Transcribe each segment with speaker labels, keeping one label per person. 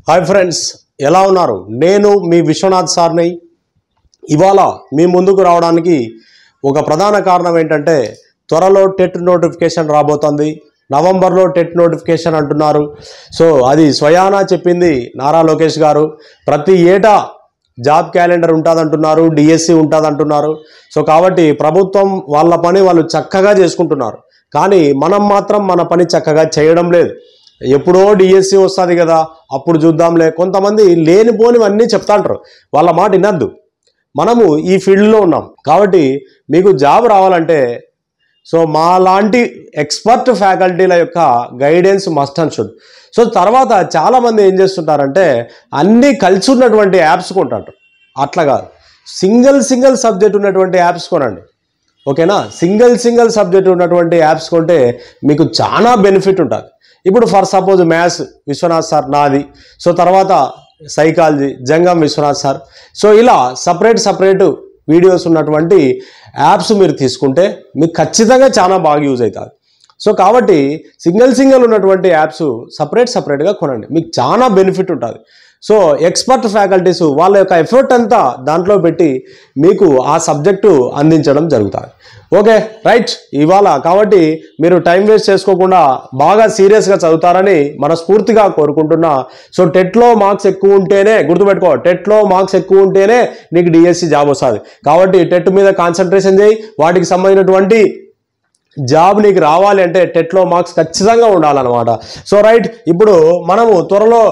Speaker 1: Hi friends, ఎలా ఉన్నారు? నేను మీ విశ్వనాథ్ సార్ని. ఇవాళ మీ ముందుకు రావడానికి ఒక ప్రధాన కారణం ఏంటంటే, త్వరలో టెట్ నోటిఫికేషన్ రాబోతుంది. నవంబర్లో టెట్ నోటిఫికేషన్ అంటున్నారు. సో అది స్వయానా చెప్పింది నారా లోకేష్ గారు. ప్రతి ఏటా జాబ్ క్యాలెండర్ ఉంటుందంటున్నారు, డిఎస్సి ఉంటుందంటున్నారు. సో కాబట్టి ప్రభుత్వం వాళ్ళ పని వాళ్ళు చక్కగా చేసుకుంటున్నారు. కానీ మనం మాత్రం మన పని చక్కగా చేయడం లేదు. ఎప్పుడో డిఎస్సి వస్తుంది కదా, అప్పుడు చూద్దాంలే. కొంతమంది లేనిపోనివన్నీ చెప్తాంటారు, వాళ్ళ మాట వినద్దు. మనము ఈ ఫీల్డ్లో ఉన్నాం కాబట్టి మీకు జాబ్ రావాలంటే సో మా లాంటి ఎక్స్పర్ట్ ఫ్యాకల్టీల యొక్క guidance must and should. So తర్వాత చాలామంది ఏం చేస్తుంటారంటే అన్నీ కలిసి ఉన్నటువంటి యాప్స్ కొంటారు. అట్లా కాదు, సింగిల్ సబ్జెక్ట్ ఉన్నటువంటి యాప్స్ కొనండి. ఓకేనా? సింగిల్ సబ్జెక్ట్ ఉన్నటువంటి యాప్స్ కొంటే మీకు చాలా బెనిఫిట్ ఉంటుంది. ఇప్పుడు for suppose maths Vishwanath sir నాది, సో తర్వాత psychology Jangam Vishwanath sir. So ఇలా సపరేట్ వీడియోస్ ఉన్నటువంటి యాప్స్ మీరు తీసుకుంటే మీకు ఖచ్చితంగా చాలా బాగా యూజ్ అవుతుంది. సో కాబట్టి సింగిల్ ఉన్నటువంటి యాప్స్ సపరేట్గా కొనండి, మీకు చాలా బెనిఫిట్ ఉంటుంది. సో ఎక్స్పర్ట్ ఫ్యాకల్టీస్ వాళ్ళ యొక్క ఎఫర్ట్ అంతా దాంట్లో పెట్టి మీకు ఆ సబ్జెక్టు అందించడం జరుగుతుంది. Okay right. ఇవాళ కాబట్టి మీరు టైం వేస్ట్ చేసుకోకుండా బాగా సీరియస్గా చదువుతారని మనస్ఫూర్తిగా కోరుకుంటున్నా. సో టెట్లో మార్క్స్ ఎక్కువ ఉంటేనే, గుర్తుపెట్టుకో, టెట్లో మార్క్స్ ఎక్కువ ఉంటేనే నీకు డిఎస్సి జాబ్ వస్తుంది. కాబట్టి టెట్ మీద కాన్సన్ట్రేషన్ చేయి. వాటికి సంబంధించినటువంటి జాబ్ నీకు రావాలి అంటే టెట్లో మార్క్స్ ఖచ్చితంగా ఉండాలన్నమాట. సో రైట్, ఇప్పుడు మనము త్వరలో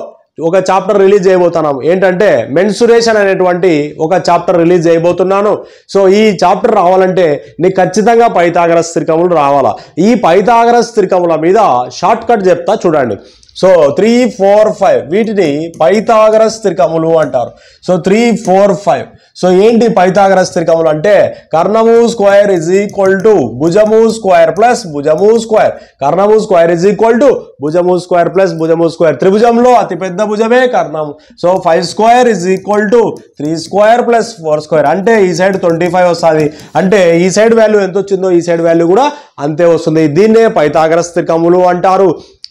Speaker 1: ఒక చాప్టర్ రిలీజ్ చేయబోతున్నాం. ఏంటంటే మెన్సురేషన్ అనేటువంటి ఒక చాప్టర్ రిలీజ్ చేయబోతున్నాను. సో ఈ చాప్టర్ రావాలంటే నీకు ఖచ్చితంగా పైథాగరస్ త్రికములు రావాలా. ఈ పైథాగరస్ త్రికముల మీద షార్ట్ కట్ చెప్తా చూడండి. సో 3, 4, 5 వీటిని పైథాగరస్ త్రికములు అంటారు. సో 3, 4, 5. సో ఏంటి పైథాగరస్ త్రికములు అంటే, కర్ణము స్క్వేర్ ఇజ్ ఈక్వల్ టు భుజము స్క్వేర్ ప్లస్ భుజము స్క్వేర్. కర్ణము స్క్వేర్ ఇజ్ ఈక్వల్ టు భుజము స్క్వేర్ ప్లస్ భుజము స్క్వేర్. త్రిభుజంలో అతిపెద్ద భుజమే కర్ణము. So 5 square is equal to 3 square plus 4 square. అంటే ఈ సైడ్ 25 వస్తుంది. అంటే ఈ సైడ్ వాల్యూ ఎంత వచ్చిందో ఈ సైడ్ వాల్యూ కూడా అంతే వస్తుంది. దీన్నే పైథాగరస్ త్రికములు అంటారు.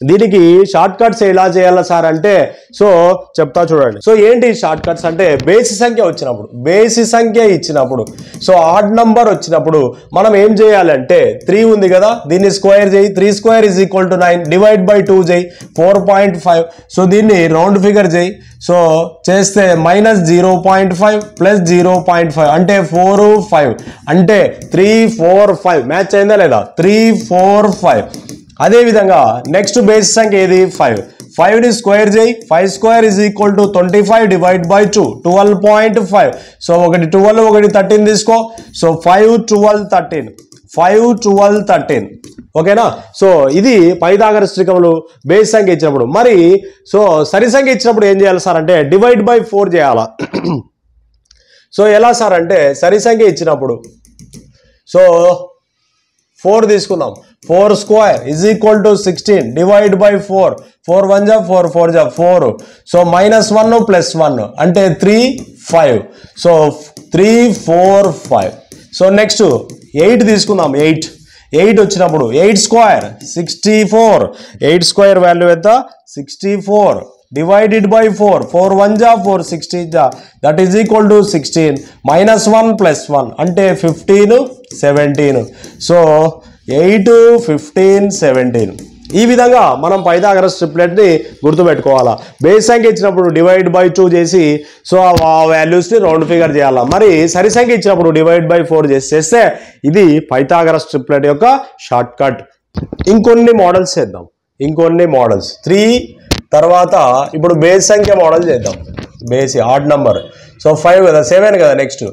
Speaker 1: దీనికి షార్ట్ కట్స్ ఎలా చేయాలి సార్ అంటే, సో చెప్తా చూడండి. సో ఏంటి షార్ట్ కట్స్ అంటే, బేసి సంఖ్య ఇచ్చినప్పుడు సో ఆడ్ నంబర్ వచ్చినప్పుడు మనం ఏం చేయాలంటే, 3 ఉంది కదా, దీన్ని స్క్వేర్ చేయి. 3 square is equal to 9, divide by 2 చేయి, 4.5. సో దీన్ని రౌండ్ ఫిగర్ చేయి. సో చేస్తే -0.5 ప్లస్ 0.5 అంటే 4, 5 అంటే 3, 4, 5 మ్యాచ్ అయిందా లేదా? 3, 4, 5. అదేవిధంగా నెక్స్ట్ బేసి సంఖ్య ఏది? 5. 5ని స్క్వేర్ చేయి. 5 square is equal to 25 divide by 2, 12.5. So ఒకటి 12, ఒకటి 13 తీసుకో. సో 5, 12, 13. 5, 12, 13. ఓకేనా? సో ఇది పైథాగరస్ త్రికములు బేసి సంఖ్య ఇచ్చినప్పుడు. మరి సో సరి సంఖ్య ఇచ్చినప్పుడు ఏం చేయాలి సార్ అంటే, డివైడ్ బై 4 చేయాలా. సో ఎలా సార్ అంటే, సరి సంఖ్య ఇచ్చినప్పుడు సో 4 తీసుకుందాం. 4 square is equal to 16 divide by 4. 4 1 జా 4 4 జా 4. సో -1 ప్లస్ 1 అంటే 3, 5. సో 3, 4, 5. సో నెక్స్ట్ 8 తీసుకుందాం. 8 వచ్చినప్పుడు 8 స్క్వేర్ 64. 8 స్క్వేర్ వాల్యూ ఎంత? 64 డివైడెడ్ బై 4. 4 1 జా 4 16 జా that is equal to 16. -1 plus 1 అంటే 15, 17. సో 8, 15, 17. ఈ విధంగా మనం పైథాగరస్ ట్రిప్లెట్ని గుర్తుపెట్టుకోవాలా. బేస్ సంఖ్య ఇచ్చినప్పుడు డివైడ్ బై 2 చేసి సో ఆ వాల్యూస్ని రౌండ్ ఫిగర్ చేయాలా. మరి సరి సంఖ్య ఇచ్చినప్పుడు డివైడ్ బై 4 చేస్తే ఇది పైథాగరస్ ట్రిప్లెట్ యొక్క షార్ట్ కట్. ఇంకొన్ని మోడల్స్ చేద్దాం. 3 తర్వాత ఇప్పుడు బేస్ సంఖ్య మోడల్ చేద్దాం. బేసి ఆడ్ నంబర్. సో 5 కదా, 7 కదా. నెక్స్ట్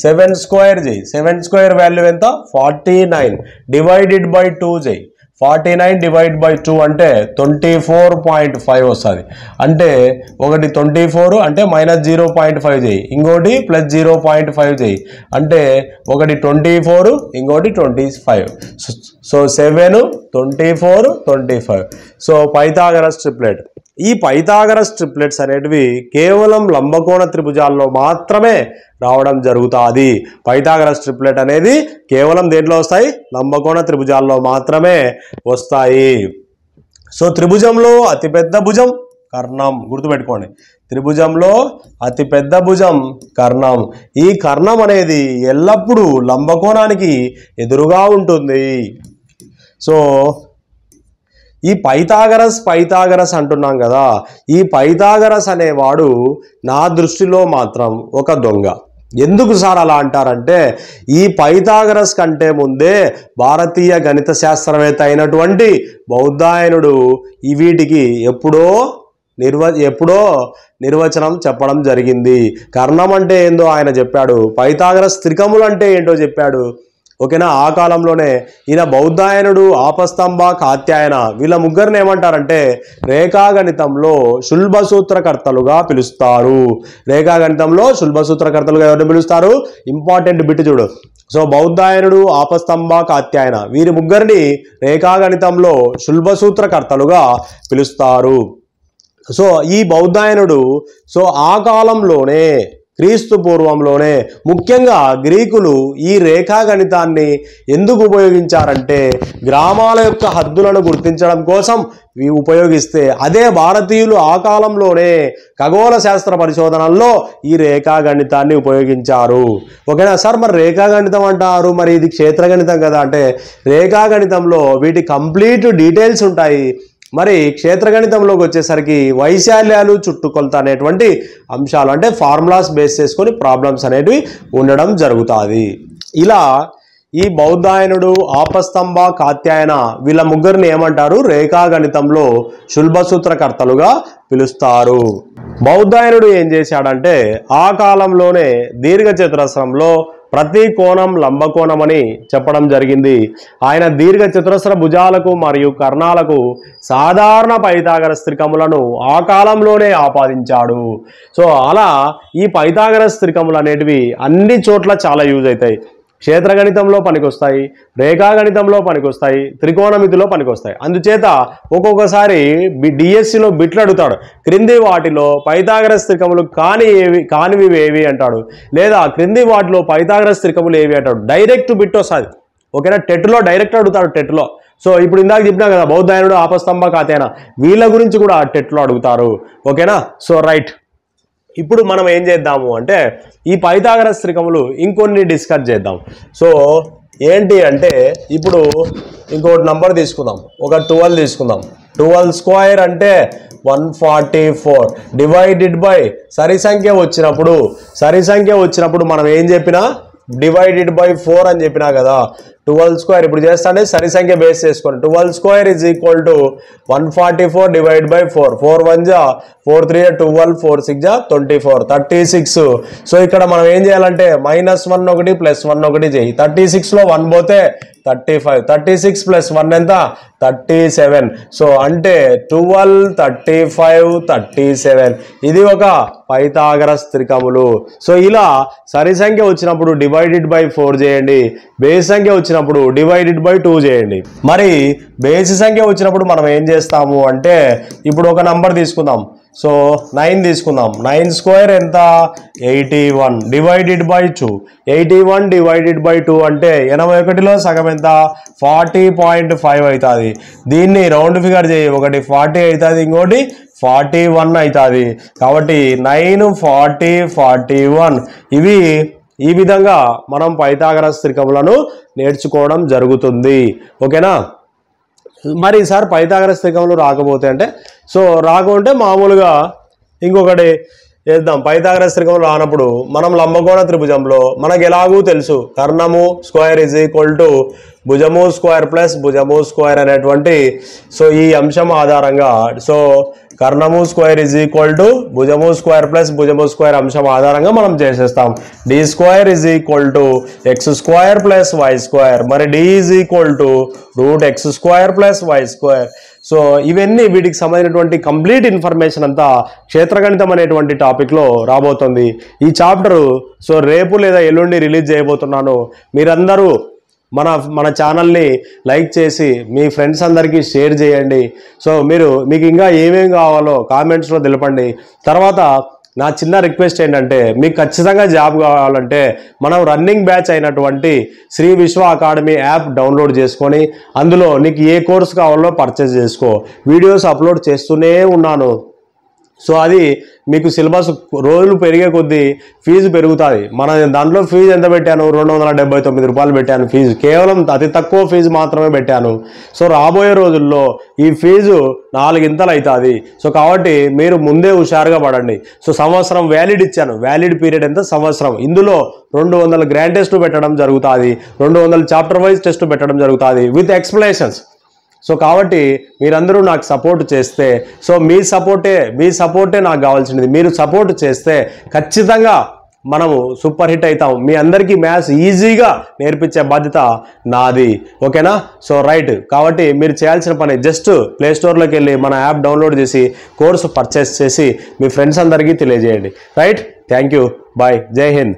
Speaker 1: 7 స్క్వేర్ చేయి. 7 స్క్వేర్ వాల్యూ ఎంత? 49 డివైడెడ్ బై 2 చేయి. 49 డివైడ్ బై 2 అంటే 24.5 వస్తుంది. అంటే ఒకటి 24 అంటే -0.5 చేయి, ఇంకోటి ప్లస్ 0.5 చేయి. అంటే ఒకటి 24, ఇంకోటి 25. సో 7, 24, 25. So Pythagoras triplet. ఈ పైథాగరస్ ట్రిప్లెట్స్ అనేటివి కేవలం లంబకోణ త్రిభుజాల్లో మాత్రమే రావడం జరుగుతుంది. పైథాగరస్ ట్రిప్లెట్ అనేది కేవలం దేంట్లో వస్తాయి? లంబకోణ త్రిభుజాల్లో మాత్రమే వస్తాయి. సో త్రిభుజంలో అతిపెద్ద భుజం కర్ణం, గుర్తుపెట్టుకోండి. త్రిభుజంలో అతి పెద్ద భుజం కర్ణం. ఈ కర్ణం అనేది ఎల్లప్పుడూ లంబకోణానికి ఎదురుగా ఉంటుంది. సో ఈ పైథాగరస్ అంటున్నాం కదా, ఈ పైథాగరస్ అనేవాడు నా దృష్టిలో మాత్రం ఒక దొంగ. ఎందుకు సార్ అలా అంటారంటే, ఈ పైథాగరస్ కంటే ముందే భారతీయ గణిత శాస్త్రవేత్త అయినటువంటి బౌద్ధాయనుడు వీటికి ఎప్పుడో నిర్వచనం చెప్పడం జరిగింది. కర్ణం అంటే ఏందో ఆయన చెప్పాడు, పైథాగరస్ త్రికములు అంటే ఏంటో చెప్పాడు. ఓకేనా. ఆ కాలంలోనే ఈయన బౌద్ధాయనుడు, ఆపస్తంభ, కాత్యాయన వీళ్ళ ముగ్గురిని ఏమంటారంటే రేఖాగణితంలో శుల్భసూత్రకర్తలుగా పిలుస్తారు. రేఖాగణితంలో శుల్భసూత్రకర్తలుగా ఎవరిని పిలుస్తారు? ఇంపార్టెంట్ బిట్ చూడు. సో బౌద్ధాయనుడు, ఆపస్తంభ, కాత్యాయన వీరి ముగ్గురిని రేఖాగణితంలో శుల్భసూత్రకర్తలుగా పిలుస్తారు. సో ఈ బౌద్ధాయనుడు ఆ కాలంలోనే, క్రీస్తు పూర్వంలోనే ముఖ్యంగా గ్రీకులు ఈ రేఖాగణితాన్ని ఎందుకు ఉపయోగించారంటే గ్రామాల యొక్క హద్దులను గుర్తించడం కోసం ఉపయోగిస్తే, అదే భారతీయులు ఆ కాలంలోనే ఖగోళ శాస్త్ర పరిశోధనల్లో ఈ రేఖాగణితాన్ని ఉపయోగించారు. ఓకేనా సార్. మరి రేఖాగణితం అంటారు, మరి ఇది క్షేత్రగణితం కదా అంటే, రేఖాగణితంలో వీటి కంప్లీట్ డీటెయిల్స్ ఉంటాయి. మరి క్షేత్రగణితంలోకి వచ్చేసరికి వైశాల్యాలు, చుట్టుకొలత అనేటువంటి అంశాలు అంటే ఫార్ములాస్ బేస్ చేసుకొని ప్రాబ్లమ్స్ అనేటివి ఉండడం జరుగుతుంది. ఇలా ఈ బౌద్ధాయనుడు, ఆపస్తంభ, కాత్యాయన వీళ్ళ ముగ్గురిని ఏమంటారు? రేఖాగణితంలో శుల్భసూత్రకర్తలుగా పిలుస్తారు. బౌద్ధాయనుడు ఏం చేశాడంటే ఆ కాలంలోనే దీర్ఘచతురస్రంలో ప్రతి కోణం లంబకోణం అని చెప్పడం జరిగింది. ఆయన దీర్ఘ చతురస్ర భుజాలకు మరియు కర్ణాలకు సాధారణ పైథాగరస్ త్రికములను ఆ కాలంలోనే ఆపాదించాడు. సో అలా ఈ పైథాగరస్ త్రికములు అనేటివి అన్ని చోట్ల చాలా యూజ్ అవుతాయి. క్షేత్రగణితంలో పనికొస్తాయి, రేఖాగణితంలో పనికొస్తాయి, త్రికోణమితిలో పనికొస్తాయి. అందుచేత ఒక్కొక్కసారి డిఎస్సిలో బిట్లు అడుగుతాడు, క్రింది వాటిలో పైథాగరస్ త్రికములు కానివి ఏవి అంటాడు, లేదా క్రింది వాటిలో పైథాగరస్ త్రికములు ఏవి అంటాడు. డైరెక్ట్ బిట్ వస్తుంది. ఓకేనా. టెట్లో డైరెక్ట్ అడుగుతాడు టెట్లో. సో ఇప్పుడు ఇందాక చెప్పినా కదా బౌద్ధాయనుడు, ఆపస్తంభ, కాత్యాయన వీళ్ళ గురించి కూడా టెట్లో అడుగుతారు. ఓకేనా. So right. ఇప్పుడు మనం ఏం చేద్దాము అంటే ఈ పైథాగరస్ త్రికములు ఇంకొన్ని డిస్కస్ చేద్దాం. సో ఏంటి అంటే ఇప్పుడు ఇంకోటి నంబర్ తీసుకుందాం, ఒక 12 తీసుకుందాం. 12 స్క్వేర్ అంటే 144 డివైడెడ్ బై సరి సంఖ్య వచ్చినప్పుడు మనం ఏం చెప్పినా డివైడెడ్ బై 4 అని చెప్పినా కదా. 12 స్క్వేర్ ఇప్పుడు చేస్తానే సరి సంఖ్య బేస్ చేసుకోండి. 12 square is equal to 144 divide by 4. 4 1 జా 4 3 12, 4 6 జా 24, 36. సో ఇక్కడ మనం ఏం చేయాలంటే -1 ఒకటి +1 ఒకటి చేయి. 36లో 1 పోతే 35, 36 + 1 ఎంత? 37. సో అంటే 12, 35, 37 ఇది ఒక పైథాగరస్ త్రికములు. సో ఇలా సరి సంఖ్య వచ్చినప్పుడు డివైడెడ్ బై 4 చేయండి, బేసి సంఖ్య వచ్చినప్పుడు డివైడెడ్ బై 2 చేయండి. మరి బేసి సంఖ్య వచ్చినప్పుడు మనం ఏం చేస్తాము అంటే ఇప్పుడు ఒక నంబర్ తీసుకుందాం. సో 9 తీసుకుందాం. 9 స్క్వేర్ ఎంత? 81 డివైడెడ్ బై 2. 81 డివైడెడ్ బై 2 అంటే 81లో సగం ఎంత? 40.5 అవుతుంది. దీన్ని రౌండ్ ఫిగర్ చేయి, ఒకటి 40 అవుతుంది, ఇంకోటి 41 అవుతుంది. కాబట్టి 9, 40, 41 ఇవి ఈ విధంగా మనం పైథాగరస్ త్రికములను నేర్చుకోవడం జరుగుతుంది. ఓకేనా. మరి సార్ పైథాగరస్ త్రికములు రాకపోతే అంటే, సో రాకుంటే మామూలుగా ఇంకొకటి చేద్దాం. పైథాగరస్ త్రికములు రానప్పుడు మనం లంబకోణ త్రిభుజంలో మనకు ఎలాగూ తెలుసు కర్ణము స్క్వేర్ ఈజ్ ఈక్వల్ టు భుజము స్క్వేర్ ప్లస్ భుజము స్క్వేర్ అనేటువంటి సో ఈ అంశం ఆధారంగా సో కర్ణము స్క్వేర్ ఈజ్ ఈక్వల్ టు భుజము స్క్వేర్ ప్లస్ భుజము స్క్వేర్ అంశం ఆధారంగా మనం చేసేస్తాం. D square is equal to X square plus Y square. మరి D is equal to √x square plus Y square. So ఇవన్నీ వీటికి సంబంధించినటువంటి కంప్లీట్ ఇన్ఫర్మేషన్ అంతా క్షేత్రగణితం అనేటువంటి టాపిక్లో రాబోతుంది. ఈ చాప్టరు సో రేపు లేదా ఎల్లుండి రిలీజ్ చేయబోతున్నాను. మీరందరూ మన ఛానల్ని లైక్ చేసి మీ ఫ్రెండ్స్ అందరికీ షేర్ చేయండి. సో మీకు ఇంకా ఏమేమి కావాలో కామెంట్స్లో తెలపండి. తర్వాత నా చిన్న రిక్వెస్ట్ ఏంటంటే మీకు ఖచ్చితంగా జాబ్ కావాలంటే మనం రన్నింగ్ బ్యాచ్ అయినటువంటి శ్రీ విశ్వ అకాడమీ యాప్ డౌన్లోడ్ చేసుకొని అందులో నీకు ఏ కోర్స్ కావాలో పర్చేస్ చేసుకో. వీడియోస్ అప్లోడ్ చేస్తూనే ఉన్నాను. సో అది మీకు సిలబస్ రోజులు పెరిగే కొద్దీ ఫీజు పెరుగుతుంది. మన దాంట్లో ఫీజు ఎంత పెట్టాను, 279 రూపాయలు పెట్టాను ఫీజు, కేవలం అతి తక్కువ ఫీజు మాత్రమే పెట్టాను. సో రాబోయే రోజుల్లో ఈ ఫీజు 4 ఇంతలు అవుతుంది. సో కాబట్టి మీరు ముందే హుషారుగా పడండి. సో సంవత్సరం వ్యాలిడ్ ఇచ్చాను, వ్యాలిడ్ పీరియడ్ ఎంత సంవత్సరం. ఇందులో 200 గ్రాండ్ టెస్ట్ పెట్టడం జరుగుతుంది, 200 చాప్టర్ వైజ్ టెస్ట్ పెట్టడం జరుగుతుంది విత్ ఎక్స్ప్లెనేషన్స్. సో కాబట్టి మీరందరూ నాకు సపోర్ట్ చేస్తే, సో మీ సపోర్టే నాకు కావాల్సినది. మీరు సపోర్ట్ చేస్తే ఖచ్చితంగా మనము సూపర్ హిట్ అవుతాం. మీ అందరికీ మ్యాథ్స్ ఈజీగా నేర్పించే బాధ్యత నాది. ఓకేనా? So right. కాబట్టి మీరు చేయాల్సిన పని జస్ట్ ప్లే స్టోర్లోకి వెళ్ళి మన యాప్ డౌన్లోడ్ చేసి కోర్సు పర్చేస్ చేసి మీ ఫ్రెండ్స్ అందరికీ తెలియజేయండి. రైట్? Thank you. బాయ్. జై హింద్.